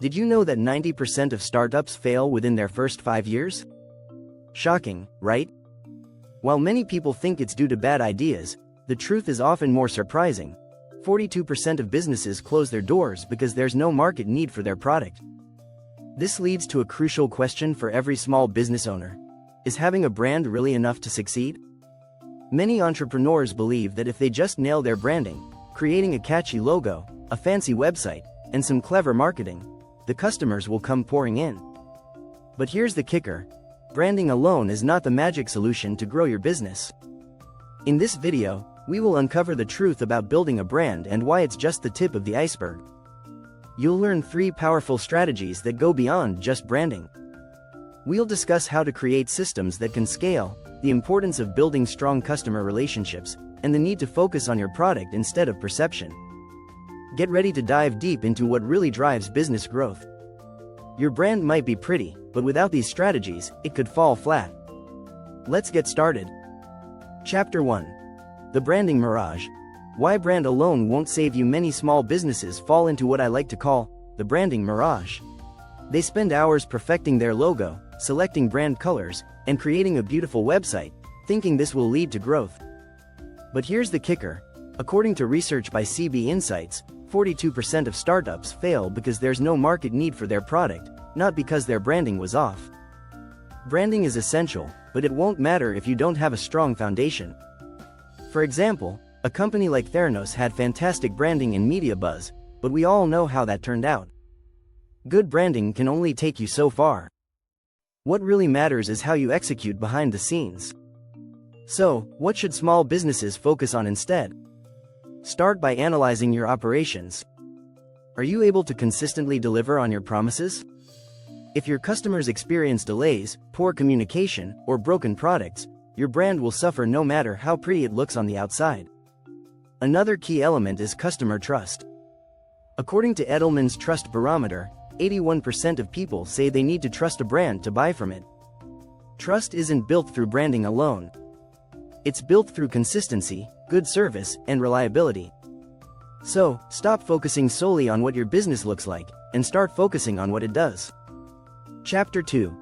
Did you know that 90% of startups fail within their first 5 years? Shocking, right? While many people think it's due to bad ideas, the truth is often more surprising. 42% of businesses close their doors because there's no market need for their product. This leads to a crucial question for every small business owner. Is having a brand really enough to succeed? Many entrepreneurs believe that if they just nail their branding, creating a catchy logo, a fancy website, and some clever marketing, the customers will come pouring in. But here's the kicker. Branding alone is not the magic solution to grow your business. In this video, we will uncover the truth about building a brand and why it's just the tip of the iceberg. You'll learn 3 powerful strategies that go beyond just branding. We'll discuss how to create systems that can scale, the importance of building strong customer relationships, and the need to focus on your product instead of perception. Get ready to dive deep into what really drives business growth. Your brand might be pretty, but without these strategies, it could fall flat. Let's get started. Chapter 1. The Branding Mirage. Why brand alone won't save you. Many small businesses fall into what I like to call the branding mirage. They spend hours perfecting their logo, selecting brand colors, and creating a beautiful website, thinking this will lead to growth. But here's the kicker. According to research by CB Insights, 42% of startups fail because there's no market need for their product, not because their branding was off. Branding is essential, but it won't matter if you don't have a strong foundation. For example, a company like Theranos had fantastic branding and media buzz, but we all know how that turned out. Good branding can only take you so far. What really matters is how you execute behind the scenes. So, what should small businesses focus on instead? Start by analyzing your operations. Are you able to consistently deliver on your promises? If your customers experience delays, poor communication, or broken products, your brand will suffer no matter how pretty it looks on the outside. Another key element is customer trust. According to Edelman's Trust Barometer, 81% of people say they need to trust a brand to buy from it. Trust isn't built through branding alone. It's built through consistency, good service, and reliability. So, stop focusing solely on what your business looks like, and start focusing on what it does. Chapter 2.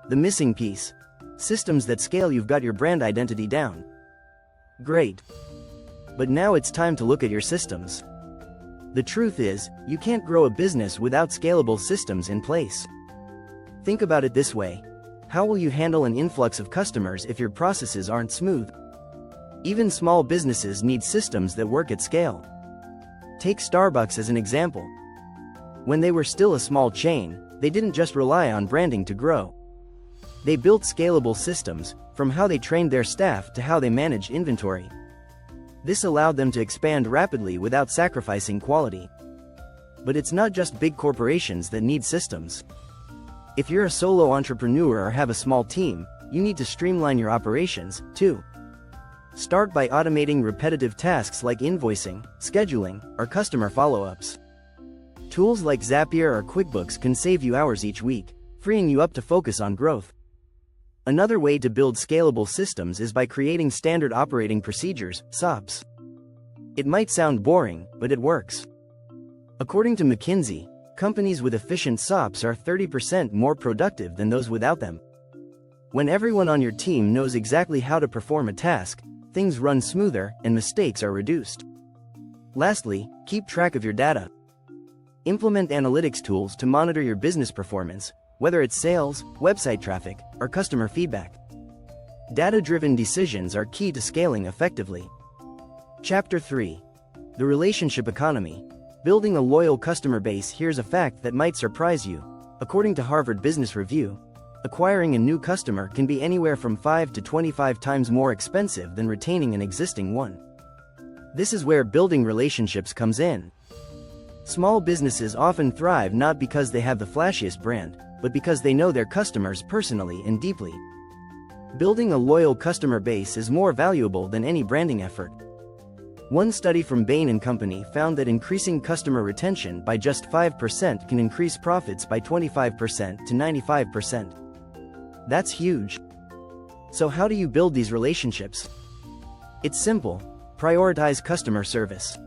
The Missing Piece. Systems that scale. You've got your brand identity down. Great. But now it's time to look at your systems. The truth is, you can't grow a business without scalable systems in place. Think about it this way. How will you handle an influx of customers if your processes aren't smooth? Even small businesses need systems that work at scale. Take Starbucks as an example. When they were still a small chain, they didn't just rely on branding to grow. They built scalable systems, from how they trained their staff to how they managed inventory. This allowed them to expand rapidly without sacrificing quality. But it's not just big corporations that need systems. If you're a solo entrepreneur or have a small team, you need to streamline your operations, too. Start by automating repetitive tasks like invoicing, scheduling, or customer follow-ups. Tools like Zapier or QuickBooks can save you hours each week, freeing you up to focus on growth. Another way to build scalable systems is by creating standard operating procedures, SOPs. It might sound boring, but it works. According to McKinsey, companies with efficient SOPs are 30% more productive than those without them. When everyone on your team knows exactly how to perform a task, things run smoother and mistakes are reduced. Lastly, keep track of your data. Implement analytics tools to monitor your business performance, whether it's sales, website traffic, or customer feedback. Data-driven decisions are key to scaling effectively. Chapter 3. The Relationship Economy. Building a loyal customer base. Here's a fact that might surprise you. According to Harvard Business Review, acquiring a new customer can be anywhere from 5 to 25 times more expensive than retaining an existing one. This is where building relationships comes in. Small businesses often thrive not because they have the flashiest brand, but because they know their customers personally and deeply. Building a loyal customer base is more valuable than any branding effort. One study from Bain & Company found that increasing customer retention by just 5% can increase profits by 25% to 95%. That's huge. So how do you build these relationships? It's simple. Prioritize customer service.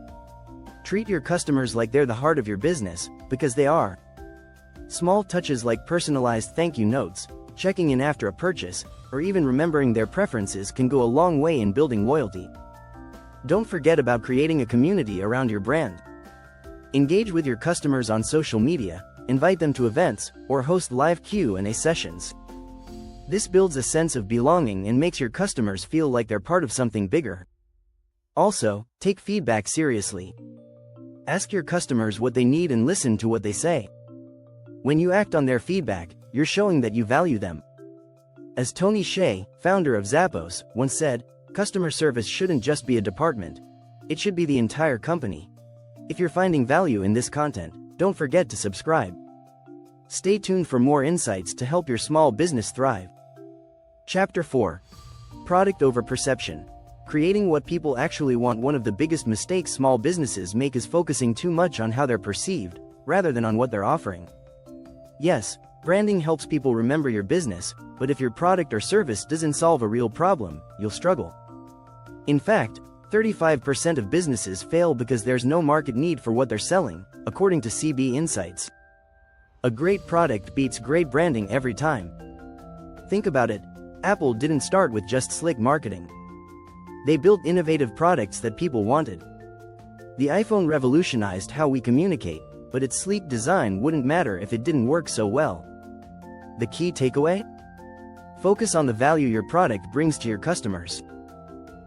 Treat your customers like they're the heart of your business, because they are. Small touches like personalized thank you notes, checking in after a purchase, or even remembering their preferences can go a long way in building loyalty. Don't forget about creating a community around your brand. Engage with your customers on social media, invite them to events, or host live Q&A sessions. This builds a sense of belonging and makes your customers feel like they're part of something bigger. Also, take feedback seriously. Ask your customers what they need and listen to what they say. When you act on their feedback, you're showing that you value them. As Tony Hsieh, founder of Zappos, once said, customer service shouldn't just be a department. It should be the entire company. If you're finding value in this content, don't forget to subscribe. Stay tuned for more insights to help your small business thrive. Chapter 4. Product over perception. Creating what people actually want. One of the biggest mistakes small businesses make is focusing too much on how they're perceived, rather than on what they're offering. Yes, branding helps people remember your business, but if your product or service doesn't solve a real problem, you'll struggle. In fact, 35% of businesses fail because there's no market need for what they're selling, according to CB Insights. A great product beats great branding every time. Think about it. Apple didn't start with just slick marketing. They built innovative products that people wanted. The iPhone revolutionized how we communicate, but its sleek design wouldn't matter if it didn't work so well. The key takeaway? Focus on the value your product brings to your customers.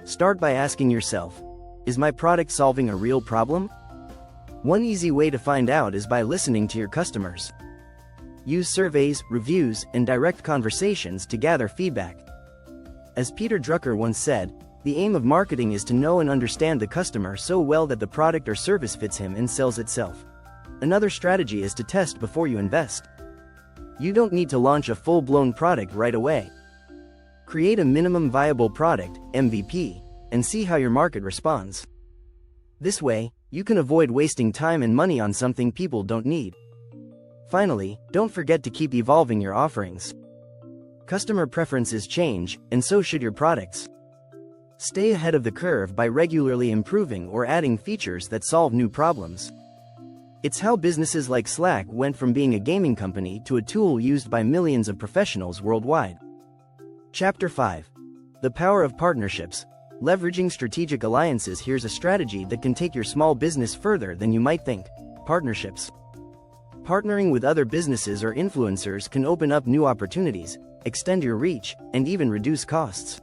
Start by asking yourself, is my product solving a real problem? One easy way to find out is by listening to your customers. Use surveys, reviews, and direct conversations to gather feedback. As Peter Drucker once said, the aim of marketing is to know and understand the customer so well that the product or service fits him and sells itself. Another strategy is to test before you invest. You don't need to launch a full-blown product right away. Create a minimum viable product, MVP, and see how your market responds. This way, you can avoid wasting time and money on something people don't need. Finally, don't forget to keep evolving your offerings. Customer preferences change, and so should your products. Stay ahead of the curve by regularly improving or adding features that solve new problems. It's how businesses like Slack went from being a gaming company to a tool used by millions of professionals worldwide. Chapter 5. The Power of Partnerships. Leveraging strategic alliances. Here's a strategy that can take your small business further than you might think. Partnerships. Partnering with other businesses or influencers can open up new opportunities, extend your reach, and even reduce costs.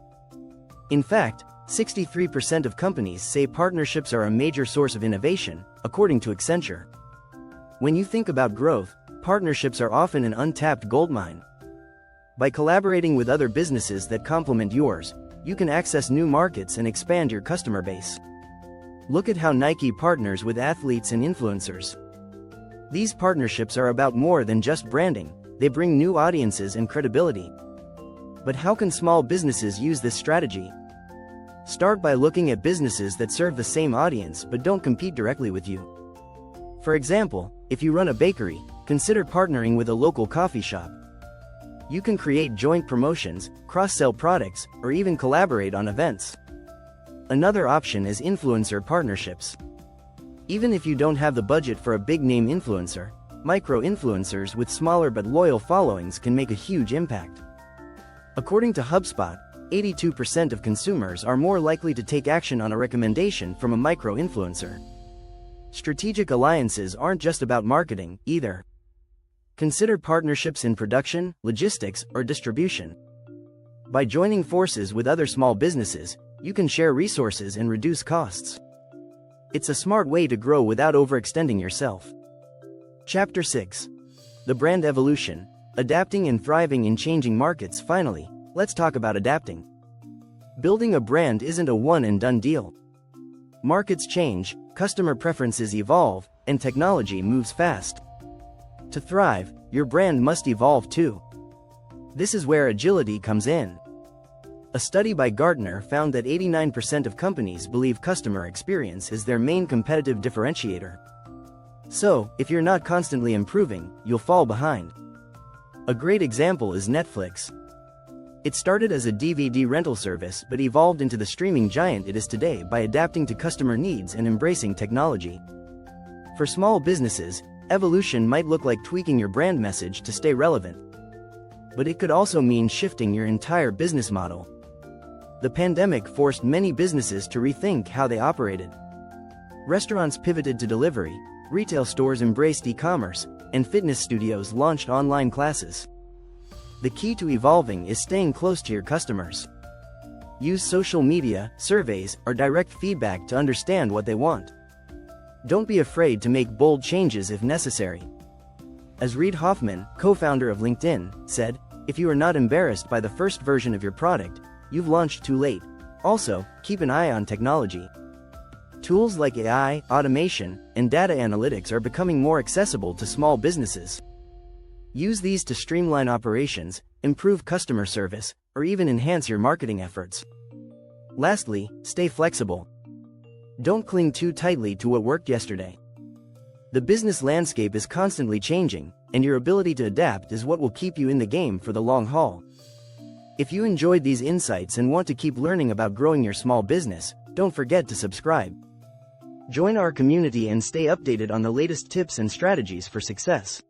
In fact, 63% of companies say partnerships are a major source of innovation, according to Accenture. When you think about growth, partnerships are often an untapped goldmine. By collaborating with other businesses that complement yours, you can access new markets and expand your customer base. Look at how Nike partners with athletes and influencers. These partnerships are about more than just branding, they bring new audiences and credibility. But how can small businesses use this strategy? Start by looking at businesses that serve the same audience but don't compete directly with you. For example, if you run a bakery, consider partnering with a local coffee shop. You can create joint promotions, cross-sell products, or even collaborate on events. Another option is influencer partnerships. Even if you don't have the budget for a big-name influencer, micro-influencers with smaller but loyal followings can make a huge impact. According to HubSpot, 82% of consumers are more likely to take action on a recommendation from a micro-influencer. Strategic alliances aren't just about marketing, either. Consider partnerships in production, logistics, or distribution. By joining forces with other small businesses, you can share resources and reduce costs. It's a smart way to grow without overextending yourself. Chapter 6. The Brand Evolution. Adapting and thriving in changing markets. Finally, let's talk about adapting. Building a brand isn't a one-and-done deal. Markets change, customer preferences evolve, and technology moves fast. To thrive, your brand must evolve too. This is where agility comes in. A study by Gartner found that 89% of companies believe customer experience is their main competitive differentiator. So, if you're not constantly improving, you'll fall behind. A great example is Netflix. It started as a DVD rental service but evolved into the streaming giant it is today by adapting to customer needs and embracing technology. For small businesses, Evolution might look like tweaking your brand message to stay relevant. But it could also mean shifting your entire business model. The pandemic forced many businesses to rethink how they operated. Restaurants pivoted to delivery, retail stores embraced e-commerce, and fitness studios launched online classes. The key to evolving is staying close to your customers. Use social media, surveys, or direct feedback to understand what they want. Don't be afraid to make bold changes if necessary. As Reid Hoffman, co-founder of LinkedIn, said, "If you are not embarrassed by the first version of your product, you've launched too late." Also, keep an eye on technology. Tools like AI, automation, and data analytics are becoming more accessible to small businesses. Use these to streamline operations, improve customer service, or even enhance your marketing efforts. Lastly, stay flexible. Don't cling too tightly to what worked yesterday. The business landscape is constantly changing, and your ability to adapt is what will keep you in the game for the long haul. If you enjoyed these insights and want to keep learning about growing your small business, don't forget to subscribe. Join our community and stay updated on the latest tips and strategies for success.